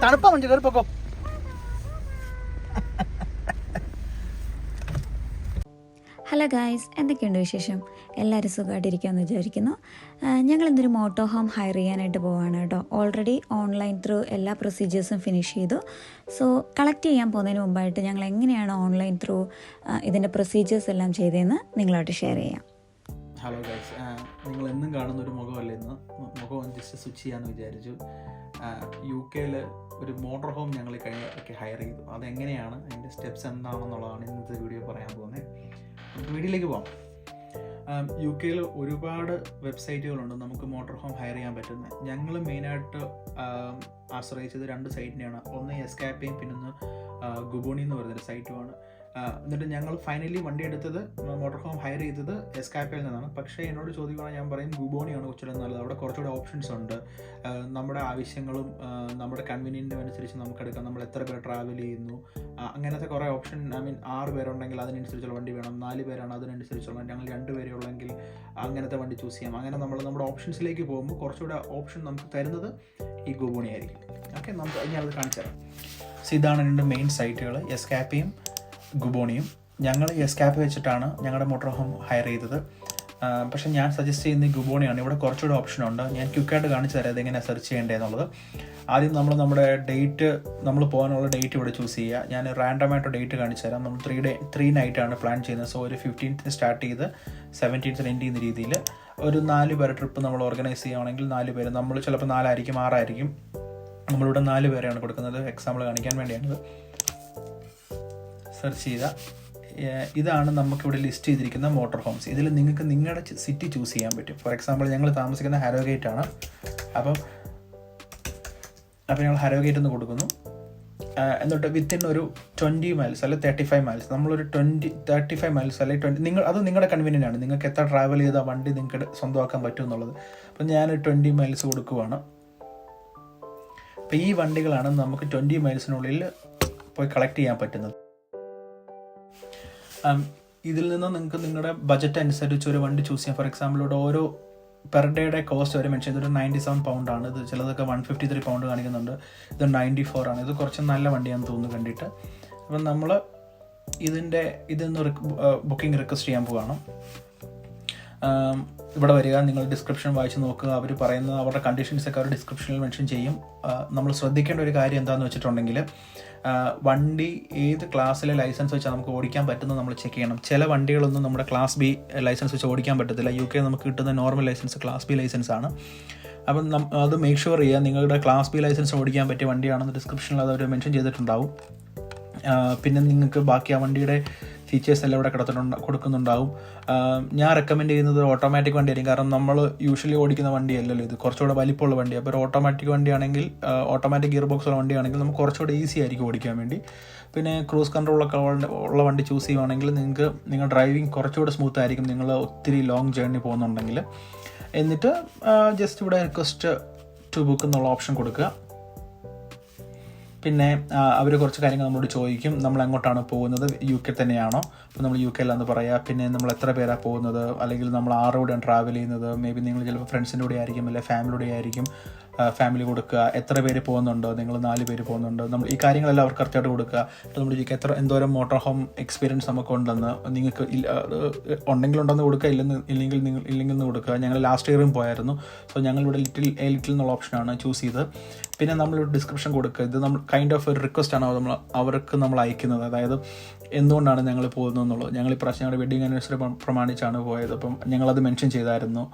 തണുപ്പാ Manju കയറിപ്പോക്കോ. Hello guys, എന്തൊക്കെയുണ്ട് വിശേഷം? എല്ലാവരും സുഖമായിട്ടിരിക്കുമെന്ന് വിചാരിക്കുന്നു. ഞങ്ങളിന്നൊരു മോട്ടോ ഹോം ഹയർ ചെയ്യാനായിട്ട് പോവുകയാണ് കേട്ടോ. ഓൾറെഡി ഓൺലൈൻ ത്രൂ എല്ലാ പ്രൊസീജിയേഴ്സും ഫിനിഷ് ചെയ്തു. സോ കളക്ട് ചെയ്യാൻ പോകുന്നതിന് മുമ്പായിട്ട് ഞങ്ങൾ എങ്ങനെയാണ് ഓൺലൈൻ ത്രൂ ഇതിൻ്റെ പ്രൊസീജിയേഴ്സ് എല്ലാം ചെയ്തതെന്ന് നിങ്ങളായിട്ട് ഷെയർ ചെയ്യാം. ഹലോ ഗൈസ്, നിങ്ങൾ എന്നും കാണുന്ന ഒരു മുഖമല്ല ഇന്ന്. മുഖം ജസ്റ്റ് സ്വിച്ച് ചെയ്യാമെന്ന് വിചാരിച്ചു. UK ഒരു മോട്ടോർ ഹോം ഞങ്ങൾ കഴിഞ്ഞൊക്കെ ഹയർ ചെയ്തു. അതെങ്ങനെയാണ്, അതിൻ്റെ സ്റ്റെപ്സ് എന്താണെന്നുള്ളതാണ് ഇന്നത്തെ വീഡിയോ പറയാൻ പോകുന്നത്. വീഡിയോയിലേക്ക് പോകാം. UK ഒരുപാട് വെബ്സൈറ്റുകളുണ്ട് നമുക്ക് മോട്ടോർ ഹോം ഹയർ ചെയ്യാൻ പറ്റുന്നത്. ഞങ്ങൾ മെയിനായിട്ട് ആശ്രയിച്ചത് 2 സൈറ്റിനെയാണ്. ഒന്ന് എസ്കാപ്പയും പിന്നെ ഒന്ന് ഗുബോണി എന്ന് പറയുന്നൊരു സൈറ്റുമാണ്. എന്നിട്ട് ഞങ്ങൾ ഫൈനലി വണ്ടി എടുത്തത് മോട്ടോർ ഹോം ഹയർ ചെയ്തത് എസ്കാപ്പയിൽ നിന്നാണ്. പക്ഷേ എന്നോട് ചോദിക്കുകയാണെങ്കിൽ ഞാൻ പറയും ഗുബോണിയാണ് കുറച്ചുകൂടെ നല്ലത്. അവിടെ കുറച്ചുകൂടെ ഓപ്ഷൻസ് ഉണ്ട്. നമ്മുടെ ആവശ്യങ്ങളും നമ്മുടെ കൺവീനിയൻറ്റും അനുസരിച്ച് നമുക്കെടുക്കാം. നമ്മൾ എത്ര പേർ ട്രാവൽ ചെയ്യുന്നു, അങ്ങനത്തെ കുറേ ഓപ്ഷൻ. 6 പേരുണ്ടെങ്കിൽ അതിനനുസരിച്ചുള്ള വണ്ടി വേണം. 4 പേരാണ് അതിനനുസരിച്ചുള്ള. ഞങ്ങൾ 2 പേരേ ഉള്ളെങ്കിൽ അങ്ങനത്തെ വണ്ടി ചൂസ് ചെയ്യാം. അങ്ങനെ നമ്മുടെ ഓപ്ഷൻസിലേക്ക് പോകുമ്പോൾ കുറച്ചുകൂടെ ഓപ്ഷൻ നമുക്ക് തരുന്നത് ഈ ഗുബോണി ആയിരിക്കും. ഓക്കെ, നമുക്ക് ഞാനത് കാണിച്ചു തരാം. സോ ഇതാണ് 2 മെയിൻ സൈറ്റുകൾ, എസ്കാപ്പയും ഗുബോണിയും. ഞങ്ങൾ എസ്കാപ്പ് വെച്ചിട്ടാണ് ഞങ്ങളുടെ മോട്ടോർ ഹോം ഹയർ ചെയ്തത്. പക്ഷേ ഞാൻ സജസ്റ്റ് ചെയ്യുന്നത് ഗുബോണിയാണ്. ഇവിടെ കുറച്ചുകൂടെ ഓപ്ഷനുണ്ട്. ഞാൻ ക്വിക്കായിട്ട് കാണിച്ചു തരാം ഇതെങ്ങനെയാണ് സെർച്ച് ചെയ്യേണ്ടതെന്നുള്ളത്. ആദ്യം നമ്മുടെ ഡേറ്റ്, നമ്മൾ പോകാനുള്ള ഡേറ്റ് ഇവിടെ ചൂസ് ചെയ്യുക. ഞാൻ റാൻഡമായിട്ട് ഡേറ്റ് കാണിച്ചു തരാം. നമ്മൾ 3 നൈറ്റാണ് പ്ലാൻ ചെയ്യുന്നത്. സോ ഒരു 15th സ്റ്റാർട്ട് ചെയ്ത് 17th എൻഡ് ചെയ്യുന്ന രീതിയിൽ ഒരു 4 പേരെ ട്രിപ്പ് നമ്മൾ ഓർഗനൈസ് ചെയ്യുകയാണെങ്കിൽ 4 പേര്, നമ്മൾ ചിലപ്പോൾ 4 ആയിരിക്കും 6 ആയിരിക്കും. നമ്മളിവിടെ 4 പേരെയാണ് കൊടുക്കുന്നത്. എക്സാമ്പിൾ കാണിക്കാൻ വേണ്ടിയാണത്. സെർച്ച് ചെയ്ത ഇതാണ് നമുക്കിവിടെ ലിസ്റ്റ് ചെയ്തിരിക്കുന്ന മോട്ടോർ ഹോംസ്. ഇതിൽ നിങ്ങൾക്ക് നിങ്ങളുടെ സിറ്റി ചൂസ് ചെയ്യാൻ പറ്റും. ഫോർ എക്സാമ്പിൾ ഞങ്ങൾ താമസിക്കുന്ന ഹാരോഗേറ്റ് ആണ്. അപ്പം ഞങ്ങൾ ഹാരോഗേറ്റ് എന്ന് കൊടുക്കുന്നു. എന്നിട്ട് വിത്തിൻ ഒരു 20 മൈൽസ് അല്ലെങ്കിൽ 35 മൈൽസ്, നമ്മളൊരു 35 മൈൽസ് അല്ലെങ്കിൽ 20, അത് നിങ്ങളുടെ കൺവീനിയൻ്റ് ആണ്. നിങ്ങൾക്ക് എത്ര ട്രാവൽ ചെയ്ത വണ്ടി നിങ്ങൾക്ക് സ്വന്തമാക്കാൻ പറ്റും എന്നുള്ളത്. അപ്പം ഞാൻ 20 മൈൽസ് കൊടുക്കുവാണ്. അപ്പം ഈ വണ്ടികളാണ് നമുക്ക് 20 മൈൽസിനുള്ളിൽ പോയി കളക്ട് ചെയ്യാൻ പറ്റുന്നത്. ഇതിൽ നിന്ന് നിങ്ങൾക്ക് നിങ്ങളുടെ ബജറ്റ് അനുസരിച്ച് ഒരു വണ്ടി ചൂസ് ചെയ്യാം. ഫോർ എക്സാമ്പിൾ ഇവിടെ ഓരോ പെർ ഡേയുടെ കോസ്റ്റ് വരെ മെൻഷൻ ചെയ്തിട്ട് 97 പൗണ്ടാണ്. ഇത് ചിലതൊക്കെ 153 പൗണ്ട് കാണിക്കുന്നുണ്ട്. ഇത് 94 ആണ്. ഇത് കുറച്ച് നല്ല വണ്ടിയാണെന്ന് തോന്നുന്നു കണ്ടിട്ട്. അപ്പം നമ്മൾ ഇതൊന്ന് ബുക്കിംഗ് റിക്വസ്റ്റ് ചെയ്യാൻ പോവുകയാണ്. ഇവിടെ വരിക, നിങ്ങൾ ഡിസ്ക്രിപ്ഷൻ വായിച്ച് നോക്കുക. അവർ പറയുന്ന അവരുടെ കണ്ടീഷൻസൊക്കെ അവർ ഡിസ്ക്രിപ്ഷനിൽ മെൻഷൻ ചെയ്യും. നമ്മൾ ശ്രദ്ധിക്കേണ്ട ഒരു കാര്യം എന്താണെന്ന് വെച്ചിട്ടുണ്ടെങ്കിൽ, വണ്ടി ഏത് ക്ലാസ്സിലെ ലൈസൻസ് വെച്ചാൽ നമുക്ക് ഓടിക്കാൻ പറ്റുന്നത് നമ്മൾ ചെക്ക് ചെയ്യണം. ചില വണ്ടികളൊന്നും നമ്മുടെ ക്ലാസ് ബി ലൈസൻസ് വെച്ച് ഓടിക്കാൻ പറ്റത്തില്ല. UK നമുക്ക് കിട്ടുന്ന normal licence class B licence ആണ്. അപ്പം അത് മേക്ക് ഷുവർ ചെയ്യുക നിങ്ങളുടെ ക്ലാസ് ബി ലൈസൻസ് ഓടിക്കാൻ പറ്റിയ വണ്ടിയാണെന്ന് ഡിസ്ക്രിപ്ഷനിൽ അത് അവർ മെൻഷൻ ചെയ്തിട്ടുണ്ടാവും. പിന്നെ നിങ്ങൾക്ക് ബാക്കി ആ വണ്ടിയുടെ ഫീച്ചേഴ്സ് എല്ലാം ഇവിടെ കൊടുക്കുന്നുണ്ടാവും. ഞാൻ റെക്കമെൻഡ് ചെയ്യുന്നത് ഓട്ടോമാറ്റിക് വണ്ടിയായിരിക്കും. കാരണം നമ്മൾ യൂഷ്വലി ഓടിക്കുന്ന വണ്ടിയല്ലല്ലോ ഇത്, കുറച്ചുകൂടെ വലിപ്പമുള്ള വണ്ടി. അപ്പോൾ ഒരു ഓട്ടോമാറ്റിക് വണ്ടിയാണെങ്കിൽ, ഓട്ടോമാറ്റിക് ഗിയർ ബോക്സ് ഉള്ള വണ്ടിയാണെങ്കിൽ നമുക്ക് കുറച്ചുകൂടെ ഈസി ആയിരിക്കും ഓടിക്കാൻ വേണ്ടി. പിന്നെ ക്രൂസ് കൺട്രോളൊക്കെ ഉള്ള വണ്ടി ചൂസ് ചെയ്യുവാണെങ്കിൽ നിങ്ങൾ ഡ്രൈവിംഗ് കുറച്ചുകൂടെ സ്മൂത്ത് ആയിരിക്കും, നിങ്ങൾ ഒത്തിരി ലോങ് ജേർണി പോകുന്നുണ്ടെങ്കിൽ. എന്നിട്ട് ജസ്റ്റ് ഇവിടെ റിക്വസ്റ്റ് ടു ബുക്ക് എന്നുള്ള ഓപ്ഷൻ കൊടുക്കുക. പിന്നെ അവർ കുറച്ച് കാര്യങ്ങൾ നമ്മളോട് ചോദിക്കും. നമ്മൾ എങ്ങോട്ടാണ് പോകുന്നത്, UK തന്നെയാണോ? അപ്പോൾ നമ്മൾ UK ലാന്ന് പറയുക. പിന്നെ നമ്മൾ എത്ര പേരാണ് പോകുന്നത്, അല്ലെങ്കിൽ നമ്മൾ ആരോടെയാണ് ട്രാവൽ ചെയ്യുന്നത്. മേ ബി നിങ്ങൾ ചിലപ്പോൾ ഫ്രണ്ട്സിൻ്റെ കൂടെ ആയിരിക്കും, അല്ലെങ്കിൽ ഫാമിലിയുടെ ആയിരിക്കും. ഫാമിലി കൊടുക്കുക. എത്ര പേര് പോകുന്നുണ്ടോ, നിങ്ങൾ 4 പേര് പോകുന്നുണ്ടോ, നമ്മൾ ഈ കാര്യങ്ങളെല്ലാം അവർക്ക് കറക്റ്റായിട്ട് കൊടുക്കുക. അപ്പോൾ നമ്മൾ ചോദിക്കുക എന്തോരം മോട്ടോർ ഹോം എക്സ്പീരിയൻസ് നമുക്കുണ്ടെന്ന്. നിങ്ങൾക്ക് ഉണ്ടെങ്കിലുണ്ടെന്ന് കൊടുക്കുക, ഇല്ലെങ്കിൽ കൊടുക്കുക. ഞങ്ങൾ ലാസ്റ്റ് ഇയറും പോയായിരുന്നു. സോ ഞങ്ങളിവിടെ ലിറ്റിൽ എന്നുള്ള ഓപ്ഷനാണ് ചൂസ് ചെയ്തത്. പിന്നെ നമ്മളിവിടെ ഡിസ്ക്രിപ്ഷൻ കൊടുക്കുക. ഇത് നമ്മൾ കൈൻഡ് ഓഫ് ഒരു റിക്വസ്റ്റാണ് അവർക്ക് നമ്മൾ അയക്കുന്നത്. അതായത് എന്തുകൊണ്ടാണ് ഞങ്ങൾ പോകുന്നത് എന്നുള്ളത്. ഞങ്ങൾ ഇപ്രാവശ്യം ഞങ്ങളുടെ വെഡിങ് ആനിവേഴ്സറി പ്രമാണിച്ചാണ് പോയത്. അപ്പം ഞങ്ങളത് മെൻഷൻ ചെയ്തായിരുന്നു.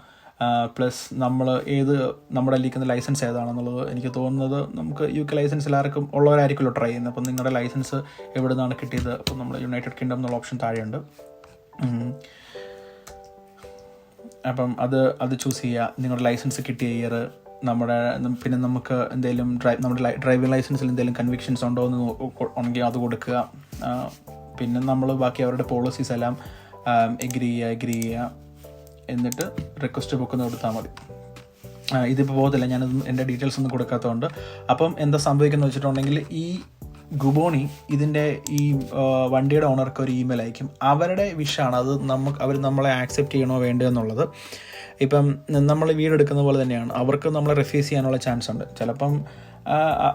പ്ലസ് നമ്മുടെ ഇരിക്കുന്ന ലൈസൻസ് ഏതാണെന്നുള്ളത്. എനിക്ക് തോന്നുന്നത് നമുക്ക് UK ലൈസൻസ് എല്ലാവർക്കും ഉള്ളവരായിരിക്കുമല്ലോ ട്രൈ ചെയ്യുന്നത്. അപ്പം നിങ്ങളുടെ ലൈസൻസ് എവിടെ നിന്നാണ് കിട്ടിയത്. അപ്പം നമ്മൾ യുണൈറ്റഡ് കിങ്ഡം എന്നുള്ള ഓപ്ഷൻ താഴെയുണ്ട്. അപ്പം അത് ചൂസ് ചെയ്യുക. നിങ്ങളുടെ ലൈസൻസ് കിട്ടിയ ഇയർ, പിന്നെ നമുക്ക് എന്തെങ്കിലും നമ്മുടെ ഡ്രൈവിംഗ് ലൈസൻസിൽ എന്തെങ്കിലും കൺവിക്ഷൻസ് ഉണ്ടോ എന്ന് ഉണ്ടെങ്കിൽ അത് കൊടുക്കുക. പിന്നെ നമ്മൾ ബാക്കി അവരുടെ പോളിസീസ് എല്ലാം എഗ്രി ചെയ്യുക. എന്നിട്ട് റിക്വസ്റ്റ് ബുക്ക് ഒന്ന് കൊടുത്താൽ മതി. ഇതിപ്പോൾ പോകത്തില്ല, ഞാനത് എൻ്റെ ഡീറ്റെയിൽസ് ഒന്നും കൊടുക്കാത്തതുകൊണ്ട്. അപ്പം എന്താ സംഭവിക്കുന്നത് വെച്ചിട്ടുണ്ടെങ്കിൽ, ഈ ഗുബോണി ഇതിൻ്റെ ഈ വണ്ടിയുടെ ഓണർക്ക് ഒരു ഇമെയിൽ അയക്കും. അവരുടെ വിഷാണ് അത്. അവർ നമ്മളെ ആക്സെപ്റ്റ് ചെയ്യണോ വേണ്ടോ എന്നുള്ളത്. ഇപ്പം നമ്മൾ വീടെടുക്കുന്ന പോലെ തന്നെയാണ്, അവർക്ക് നമ്മളെ റെഫ്യൂസ് ചെയ്യാനുള്ള ചാൻസ് ഉണ്ട്. ചിലപ്പം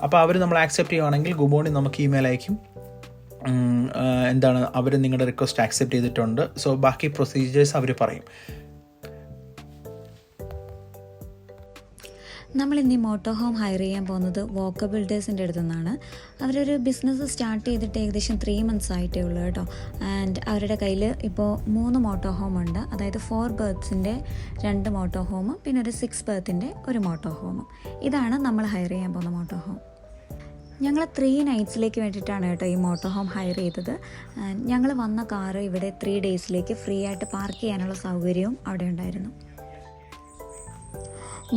അപ്പോൾ അവർ നമ്മൾ ആക്സെപ്റ്റ് ചെയ്യുകയാണെങ്കിൽ ഗുഡ് മോർണിംഗ് നമുക്ക് ഇമെയിൽ അയക്കും. എന്താണ് അവർ നിങ്ങളുടെ റിക്വസ്റ്റ് ആക്സെപ്റ്റ് ചെയ്തിട്ടുണ്ട്. സോ ബാക്കി പ്രൊസീജിയേഴ്സ് അവർ പറയും. നമ്മളിന്ന് ഈ മോട്ടോ ഹോം ഹയർ ചെയ്യാൻ പോകുന്നത് വോക്ക ബിൽഡേഴ്സിൻ്റെ അടുത്തു നിന്നാണ്. അവരൊരു ബിസിനസ് സ്റ്റാർട്ട് ചെയ്തിട്ട് ഏകദേശം 3 months ആയിട്ടേ ഉള്ളൂ കേട്ടോ. ആൻഡ് അവരുടെ കയ്യിൽ ഇപ്പോൾ 3 മോട്ടോ ഹോം ഉണ്ട്. അതായത് 4 berths-ൻ്റെ 2 മോട്ടോ ഹോമും പിന്നെ ഒരു 6 berth-ൻ്റെ 1 മോട്ടോ ഹോമും. ഇതാണ് നമ്മൾ ഹയർ ചെയ്യാൻ പോകുന്ന മോട്ടോ ഹോം. ഞങ്ങൾ 3 nights-ലേക്ക് വേണ്ടിയിട്ടാണ് കേട്ടോ ഈ മോട്ടോ ഹോം ഹയർ ചെയ്തത്. ഞങ്ങൾ വന്ന കാറ് ഇവിടെ 3 days-ലേക്ക് ഫ്രീ ആയിട്ട് പാർക്ക് ചെയ്യാനുള്ള സൗകര്യവും അവിടെ ഉണ്ടായിരുന്നു.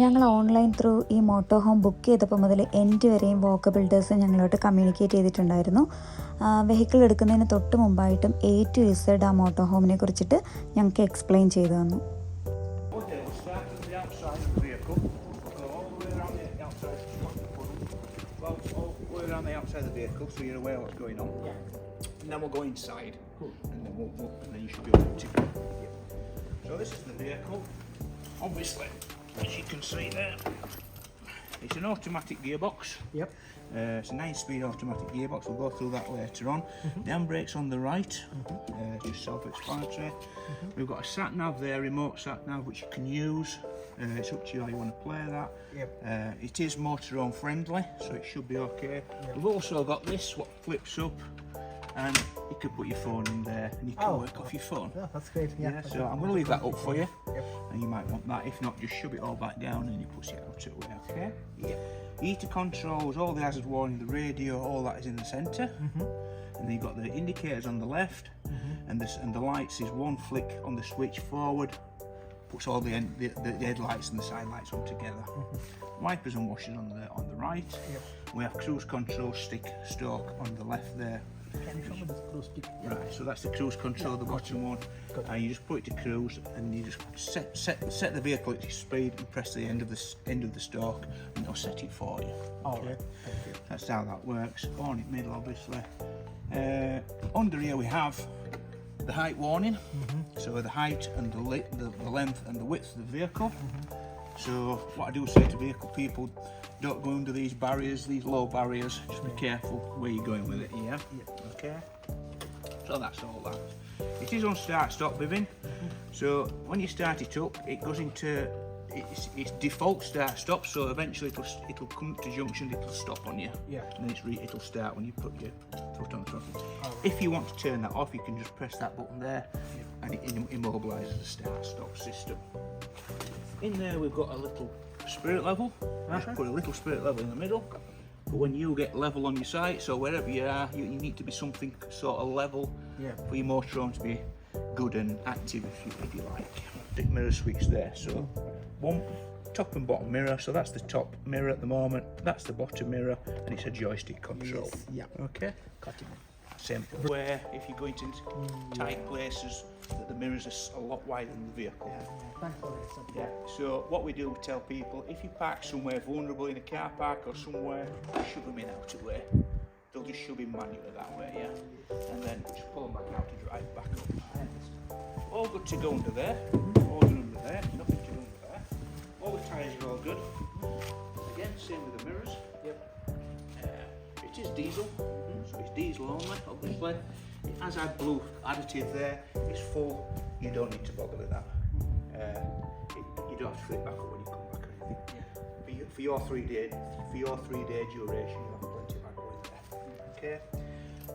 ഞങ്ങൾ ഓൺലൈൻ ത്രൂ ഈ മോട്ടോ ഹോം ബുക്ക് ചെയ്തപ്പോൾ മുതൽ എൻഡ് വരെയും വോക്ക ബിൽഡേഴ്സ് ഞങ്ങളോട്ട് കമ്മ്യൂണിക്കേറ്റ് ചെയ്തിട്ടുണ്ടായിരുന്നു. വെഹിക്കിൾ എടുക്കുന്നതിന് തൊട്ട് മുമ്പായിട്ടും A to Z ആ മോട്ടോ ഹോമിനെ കുറിച്ചിട്ട് ഞങ്ങൾക്ക് എക്സ്പ്ലെയിൻ ചെയ്തു തന്നു. As you can see there, it's an automatic gearbox. Yep. It's a 9-speed automatic gearbox. We'll go through that later on. The handbrake's on the right, just self-explanatory. We've got a sat-nav there, remote sat-nav, which you can use. It's up to you how you want to play that. Yep. It is Motorhome friendly, so it should be okay. Yep. We've also got this, what flips up, and you can put your phone in there and you can work off your phone. Yeah, that's great. Yeah, so I'm going to leave that up for you. Yep. And you might want that. If not, just shove it all back down and you push it out of the way. Okay? Yeah. Heater controls, all the hazard warning, the radio, all that is in the centre. And then you've got the indicators on the left, and the lights is one flick on the switch forward, puts all the headlights and the side lights on together. Wipers and washers on the right. Yep. We have cruise control stick stalk on the left there. Can you show me this cruise stick? Right, so that's the cruise control, the bottom one. And you just put it to cruise, and you just set the vehicle at your speed and press the end of the stalk, and it'll set it for you. Okay. Thank you. That's how that works. On it middle, obviously. Under here we have the height warning. So the height and the length and the width of the vehicle. So what I do say to vehicle people, don't go under these barriers, these low barriers. Just be careful where you're going with it. Yeah. Okay. So that's all that. It is on start-stop, Vivian. So when you start it up, it goes into its default start-stop. So eventually it'll come to junction, it'll stop on you. Yeah. And then it'll start when you put your foot on the throttle. If you want to turn that off, you can just press that button there, and it immobilises the start-stop system. In there we've got a little spirit level. Just put a little spirit level in the middle. But when you get level on your site, so wherever you are, you need to be something sort of level for your motorhome to be good and active, if you like. The mirror switch there. So one top and bottom mirror. So that's the top mirror at the moment. That's the bottom mirror, and it's a joystick control. Yes. Yeah. Okay. Cutting. Simple. Where if you go into tight places, that the mirrors are a lot wider than the vehicle. Thanks for that. Yeah. So what we do, we tell people, if you park somewhere vulnerable in a car park or somewhere, shove them in out of the way. They'll just shove in manually that way, yeah. And then just pull them back out to drive back up. All good to go under there. All good under there. Nothing to go under there. All the tyres are all good. Again, same with the mirrors. Yep. It is diesel, so it's diesel only, obviously. It has AdBlue additive there. It's full. You don't need to bother with that. You don't have to fill it back up when you come back or anything. For your 3-day duration, you'll have plenty of AdBlue in there. Okay.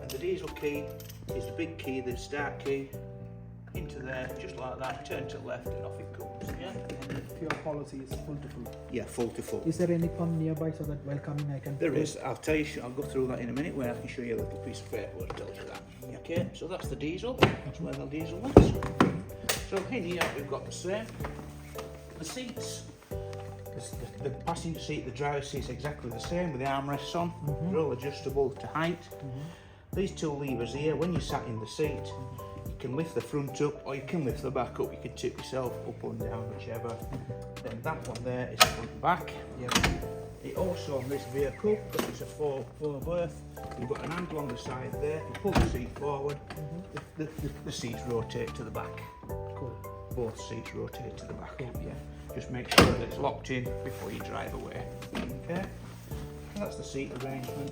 And the diesel key is the big key, the start key. Into there, just like that. Turn to the left, and off it comes. Yeah. Fuel policy is full to full. Yeah, full to full. Is there any pump nearby so that while coming I can? There is. I'll tell you. I'll go through that in a minute where I can show you a little piece of paper that tells you that. Okay. So that's the diesel. That's where the diesel was. So in here we've got the same. The seats. The passenger seat, the driver's seat's exactly the same with the armrests on. They're all adjustable to height. These 2 levers here. When you're sat in the seat, you can lift the front up or you can lift the back up. You can tip yourself up and down, whichever. Then that one there is front and back. It also on this vehicle, because it's a four berth, you've got an handle on the side there. You pull the seat forward, the seats rotate to the back. Cool. Both seats rotate to the back. Yeah. Just make sure that it's locked in before you drive away. Okay. That's the seat arrangement.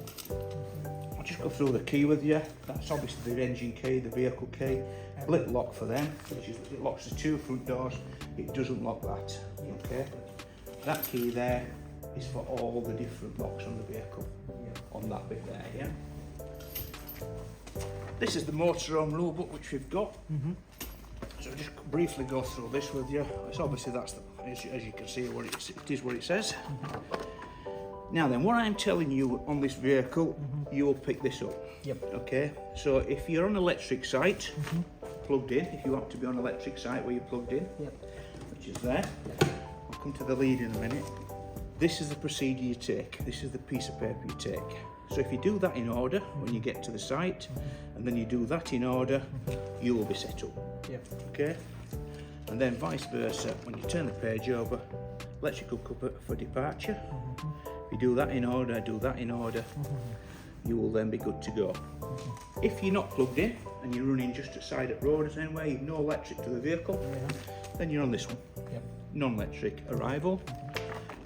I'll just go through the key with you. That's obviously the engine key, the vehicle key. Blip lock for them, which is, it locks the two front doors. It doesn't lock that. Okay. That key there is for all the different locks on the vehicle. On that bit there, yeah. This is the Motorhome rule book which we've got. So I'll just briefly go through this with you. It's obviously that's the, as you can see, what it is what it says. Now then, what I'm telling you on this vehicle, you will pick this up. Okay. So if you're on electric site, plugged in, if you want to be on electric site where you're plugged in, which is there. I'll come to the lead in a minute. This is the procedure you take. This is the piece of paper you take. So if you do that in order when you get to the site, and then you do that in order, you will be set up. Okay? And then vice versa, when you turn the page over, electrical cover for departure. If you do that in order, you will then be good to go. If you're not plugged in and you're running just aside at road or anywhere, you've no electric to the vehicle, then you're on this one. Non-electric arrival,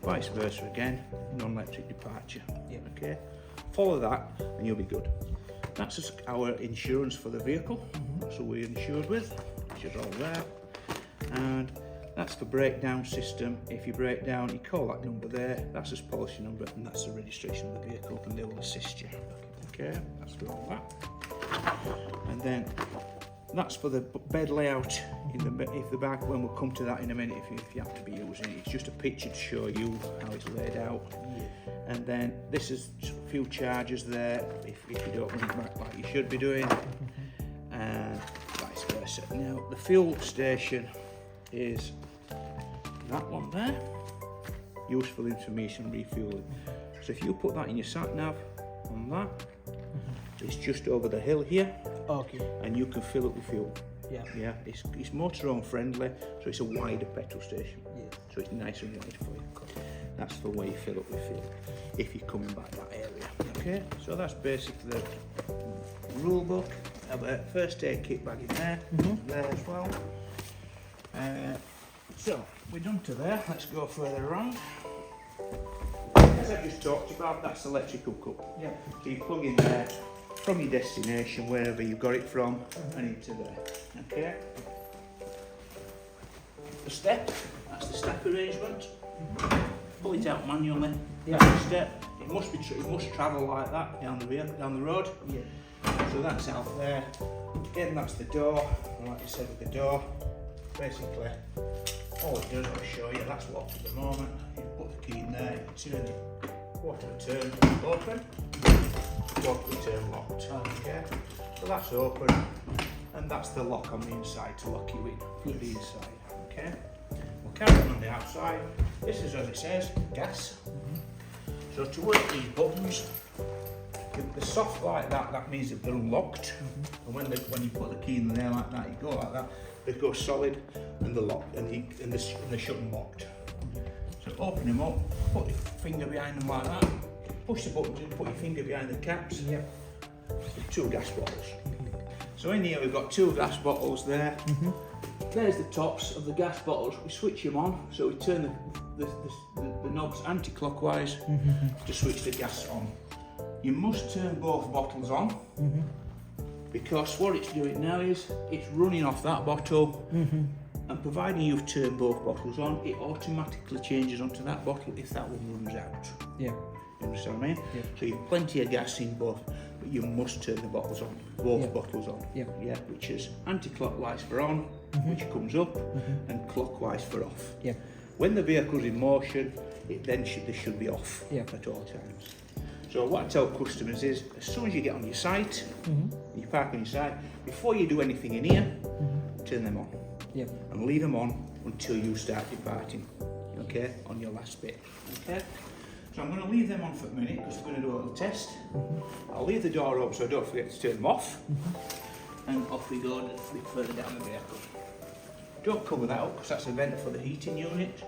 vice versa again, non-electric departure. Okay, follow that and you'll be good. That's just our insurance for the vehicle. That's what we're insured with, which is all there. And that's the breakdown system. If you break down, you call that number there. That's his policy number, and that's the registration of the vehicle, and they will assist you. Okay, that's for all that. And then that's for the bed layout in the back. When we'll come to that in a minute, if you have to be using it, it's just a picture to show you how it's laid out. And then this is a few charges there if you don't run it back like you should be doing, and vice versa. Now the fuel station is that one there, useful information refueling. So if you put that in your sat nav on that, it's just over the hill here. And you can fill it with fuel. It's motorhome friendly, so it's a wider petrol station. So it's nice and wide for you. That's the way you fill up with fuel if you're coming back that area. Okay, so that's basically the rule book. Have a first aid kit bag in there, there as well. So we're done to there. Let's go further around. As I just talked about, that's electrical cup. So you plug in there from your destination, wherever you got it from, and into there. Okay. The step. That's the step arrangement. Pull it out manually. That's the step. It must travel like that down the road. So that's out there. Again, that's the door. Like you said with the door, basically all it does, I'll show you, that's locked at the moment. You put the key in there, you turn it, quarter turn open, quarter turn locked. Okay, so that's open, and that's the lock on the inside to lock you in from the inside. Okay, we'll carry on the outside. This is, as it says, gas. So to work these buttons, if they're soft like that, that means that they're unlocked. And when you put the key in there like that, you go like that, they go solid and they're locked, and they're shut and locked. So open them up, put your finger behind them like that, push the buttons in, put your finger behind the caps. With 2 gas bottles. So in here we've got 2 gas bottles there. There's the tops of the gas bottles. We switch them on, so we turn the knobs anti-clockwise to switch the gas on. You must turn both bottles on, because what it's doing now is it's running off that bottle, and providing you've turned both bottles on, it automatically changes onto that bottle if that one runs out. You understand what I mean? So you've plenty of gas in both, but you must turn the bottles on, both bottles on. Which is anti-clockwise for on, which comes up, and clockwise for off. When the vehicle's in motion, they should be off at all times. So what I tell customers is, as soon as you get on your site, you park on your site, before you do anything in here, turn them on. And leave them on until you start departing, okay, on your last bit. Okay. So I'm going to leave them on for a minute because we're going to do a little test. I'll leave the door open so I don't forget to turn them off. And off we go a bit further down the vehicle. Don't cover that up because that's a vent for the heating unit.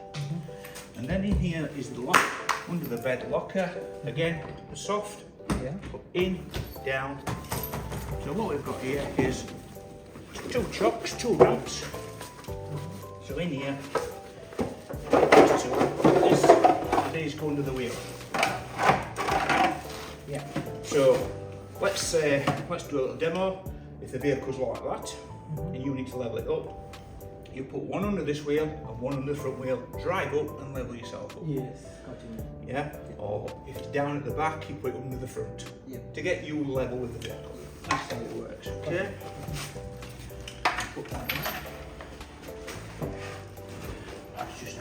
And then in here is the lock, under the bed locker. Again, soft, up, in, down. So what we've got here is 2 chocks, 2 ramps. So in here, these go under the wheel. Yeah. So let's do a little demo. If the vehicle's like that, and you need to level it up, you put one under this wheel and one under the front wheel, drive up and level yourself up. Yes, continue. Yeah? Or if it's down at the back, you put it under the front. Yep. To get you level with the vehicle. That's how it works, okay? Put that in there. That's just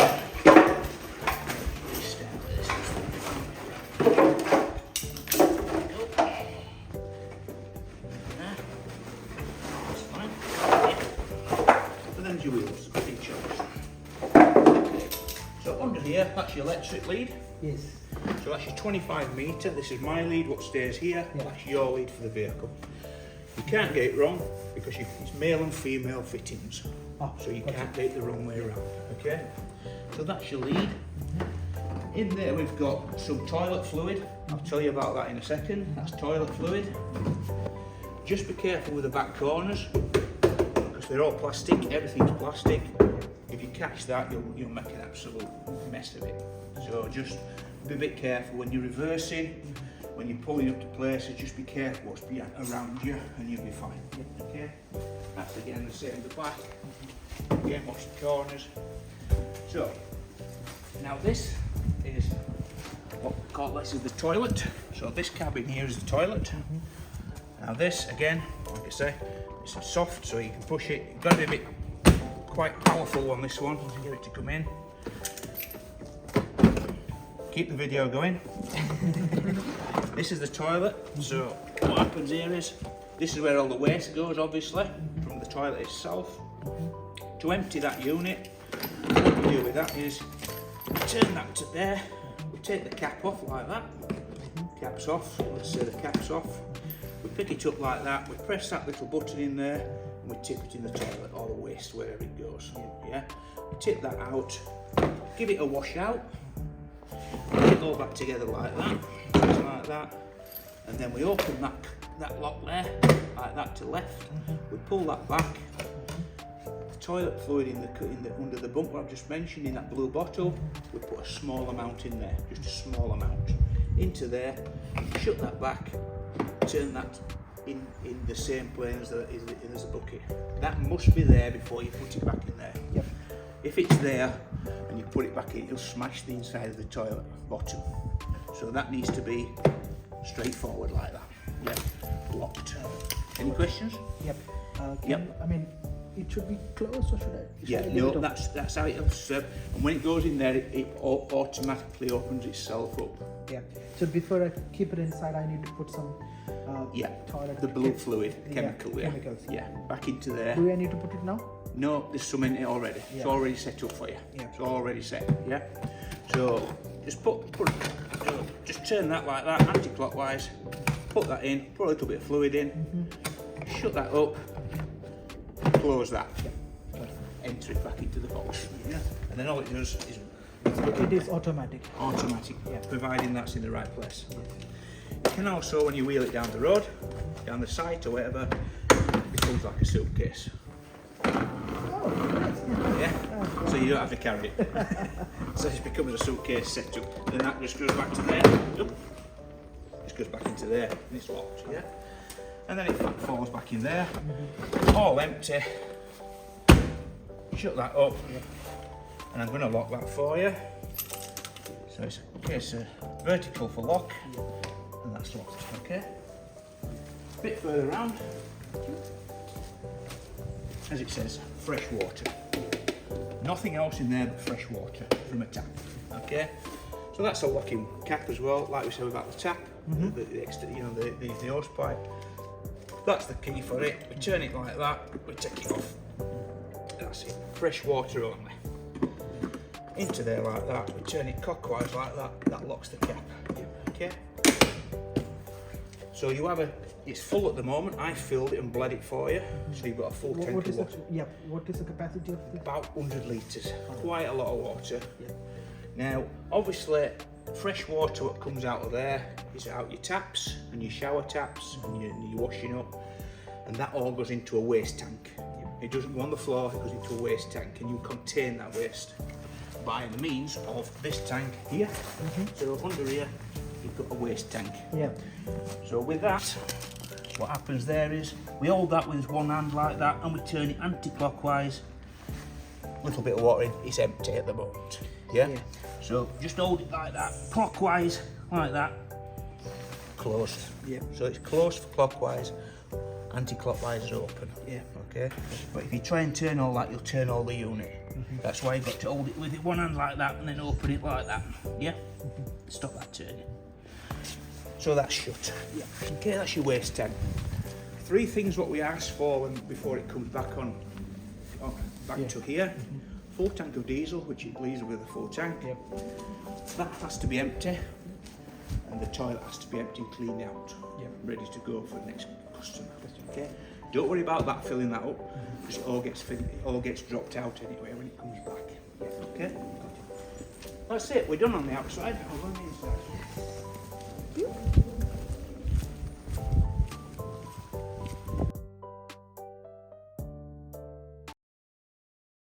your wheels, in charge. So under here, that's your electric lead. Yes. So that's your 25 metre. This is my lead, what stays here. Yeah. That's your lead for the vehicle. You can't get it wrong because it's male and female fittings. Oh, So you can't get it the wrong way around. Okay? So that's your lead. In there we've got some toilet fluid. I'll tell you about that in a second. That's toilet fluid. Just be careful with the back corners. They're all plastic, everything's plastic. If you catch that, you'll make an absolute mess of it. So just be a bit careful when you're reversing, when you're pulling up to places, just be careful what's around you and you'll be fine. Okay? That's again the same at the back. Again, watch the corners. So, now this is what we call the toilet. So this cabin here is the toilet. Now this, again, like I say, it's soft, so you can push it. You've got to be a bit quite powerful on this one to get it to come in. Keep the video going. This is the toilet. So what happens here is, this is where all the waste goes, obviously, from the toilet itself. To empty that unit, what we do with that is, turn that to there, we take the cap off like that. Cap's off, let's say the cap's off. We pick it up like that, we press that little button in there, and we tip it in the toilet, or the waste, wherever it goes. Yeah? We tip that out, give it a wash out, put it all back together like that, and then we open that lock there, like that to left, we pull that back, the toilet fluid under the bunk, what I've just mentioned, in that blue bottle, we put a small amount in there, just a small amount, into there, shut that back, turn that in the same plane as the bucket. That must be there before you put it back in there. Yep. If it's there and you put it back in, it'll smash the inside of the toilet bottom. So that needs to be straightforward like that. Yeah, locked. Any questions? Yep. Yep. I mean, it should be closed, or should I? Yeah, no, that's how it'll serve. And when it goes in there, it automatically opens itself up. Yeah. So before I keep it inside, I need to put some toilet. The blue fluid, Yeah, chemical. Yeah, chemicals. Yeah, back into there. Do I need to put it now? No, there's some in it already. Yeah. It's already set up for you. Yeah. It's already set. Yeah. So just just turn that like that, anti-clockwise. Put that in. Put a little bit of fluid in. Shut that up. Close that. Enter it back into the box. Yeah. And then all it does is. It is automatic. Automatic. Yeah. Providing that's in the right place. You can also, when you wheel it down the road, down the site or whatever, it becomes like a suitcase. Oh, nice. Yeah, so you don't have to carry it. So it becomes a suitcase setup. Then that just goes back to there. Oop. Just goes back into there and it's locked. Yeah, and then it falls back in there, all empty. Shut that up, and I'm going to lock that for you. So it's a vertical for lock, and that's locked. Okay. A bit further round. As it says, fresh water. Nothing else in there but fresh water from a tap. Okay, so that's a locking cap as well. Like we said about the tap, the extra, the hose pipe. That's the key for it. We turn it like that. We take it off. That's it. Fresh water only. Into there like that. We turn it clockwise like that. That locks the cap. Okay. So you have it's full at the moment. I filled it and bled it for you. So you've got a full tank of water. What is the capacity of the? About 100 litres. Quite a lot of water. Yeah. Now, obviously, fresh water what comes out of there is out your taps and your shower taps and your washing up, and that all goes into a waste tank. It doesn't go on the floor, it goes into a waste tank, and you contain that waste by the means of this tank here. So under here, you got a waste tank. Yeah. So with that, what happens there is we hold that with one hand like that and we turn it anti-clockwise. Little bit of water in, it's empty at the moment. Yeah? So just hold it like that, clockwise, like that. Closed. Yeah. So it's closed for clockwise, anti-clockwise is open. Yeah. Okay? But if you try and turn all that, you'll turn all the unit. That's why you've got to hold it with one hand like that and then open it like that. Yeah? Stop that turning. So that's shut. Yeah. Okay, that's your waste tank. 3 things what we ask for before it comes back on back to here. Full tank of diesel, which it leaves with a full tank. Yep. That has to be empty, and the toilet has to be empty and cleaned out. Yep. Ready to go for the next customer. Okay. Don't worry about that filling that up, because it all gets dropped out anyway when it comes back. Yeah. Okay. That's it. We're done on the outside. I'll go on the inside.